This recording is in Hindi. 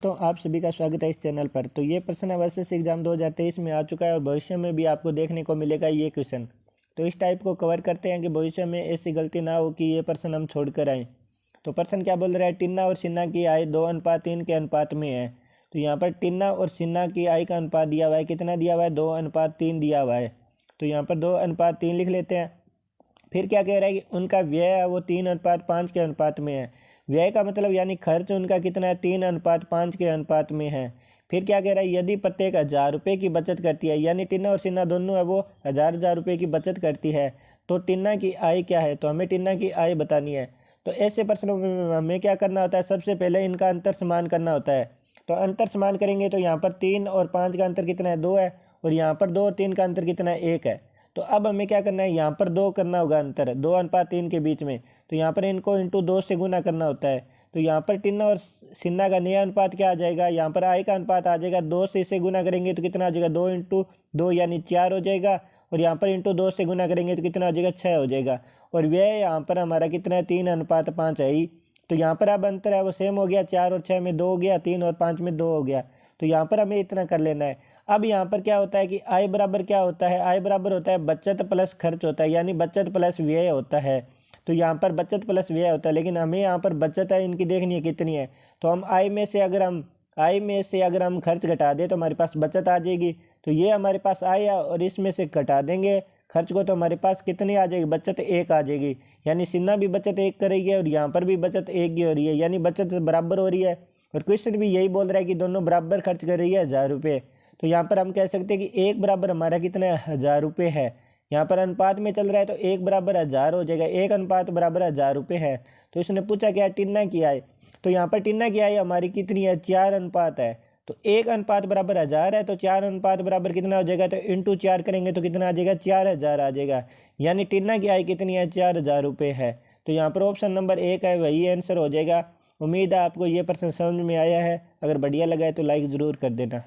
तो आप सभी का स्वागत है इस चैनल पर। तो ये प्रश्न वर्सेस एग्जाम 2023 में आ चुका है और भविष्य में भी आपको देखने को मिलेगा ये क्वेश्चन। तो इस टाइप को कवर करते हैं कि भविष्य में ऐसी गलती ना हो कि ये प्रश्न हम छोड़ कर आएँ। तो प्रश्न क्या बोल रहा है, टिन्ना और सिन्हा की आय 2:3 के अनुपात में है। तो यहाँ पर टिन्ना और सिन्हा की आय का अनुपात दिया हुआ है, कितना दिया हुआ है, 2:3 दिया हुआ है। तो यहाँ पर 2:3 लिख लेते हैं। फिर क्या कह रहा है कि उनका व्यय है वो 3:5 के अनुपात में है। व्यय का मतलब यानी खर्च उनका कितना है, 3:5 के अनुपात में है। फिर क्या कह रहा है, यदि प्रत्येक 1000 रुपये की बचत करती है, यानी टिन्ना और सिन्हा दोनों है वो 1000 रुपये की बचत करती है, तो टिन्ना की आय क्या है, तो हमें टिन्ना की आय बतानी है। तो ऐसे प्रश्नों में हमें क्या करना होता है, सबसे पहले इनका अंतर समान करना होता है। तो अंतर समान करेंगे तो यहाँ पर 3 और 5 का अंतर कितना है, 2 है, और यहाँ पर 2 और 3 का अंतर कितना है, 1 है। तो अब हमें क्या करना है, यहाँ पर 2 करना होगा अंतर 2:3 के बीच में। तो यहाँ पर इनको इंटू 2 से गुना करना होता है। तो यहाँ पर टिन्ना और सिन्हा का नया अनुपात क्या आ जाएगा, यहाँ पर आय का अनुपात आ जाएगा, 2 से इसे गुना करेंगे तो कितना आ जाएगा, 2 × 2 यानी 4 हो जाएगा, और यहाँ पर इंटू 2 से गुना करेंगे तो कितना हो जाएगा, 6 हो जाएगा। और व्यय यहाँ पर हमारा कितना है, 3:5 है ही। तो यहाँ पर अब अंतर है वो सेम हो गया, 4 और 6 में 2 हो गया, 3 और 5 में 2 हो गया। तो यहाँ पर हमें इतना कर लेना है। अब यहाँ पर क्या होता है कि आय बराबर क्या होता है, आय बराबर होता है बचत प्लस खर्च होता है, यानी बचत प्लस व्यय होता है। तो यहाँ पर बचत प्लस व्यय होता है, लेकिन हमें यहाँ पर बचत है इनकी देखनी है कितनी है। तो हम आय में से अगर हम खर्च घटा दें तो हमारे पास बचत आ जाएगी। तो ये हमारे पास आय है और इसमें से घटा देंगे खर्च को, तो हमारे पास कितनी आ जाएगी, बचत 1 आ जाएगी। यानी सिन्हा भी बचत 1 करेगी और यहाँ पर भी बचत 1 ही हो रही है, यानी बचत बराबर हो रही है। और क्वेश्चन भी यही बोल रहा है कि दोनों बराबर खर्च कर रही है 1000 रुपये। तो यहाँ पर हम कह सकते हैं कि 1 बराबर हमारा कितना है, 1000 रुपये है। यहाँ पर अनुपात में चल रहा है तो 1 बराबर 1000 हो जाएगा, 1 अनुपात बराबर 1000 रुपये है। तो इसने पूछा क्या, टिन्ना की आय। तो यहाँ पर टिन्ना की आय हमारी कितनी है, 4 अनुपात है। तो 1 अनुपात बराबर 1000 है, तो 4 अनुपात बराबर कितना हो जाएगा, तो इंटू 4 करेंगे तो कितना आ जाएगा, 4000 आ जाएगा। यानी टिन्ना की आय कितनी है, 4000 रुपये है। तो यहाँ पर ऑप्शन नंबर 1 है वही आंसर हो जाएगा। उम्मीद है आपको ये प्रश्न समझ में आया है। अगर बढ़िया लगा है तो लाइक ज़रूर कर देना।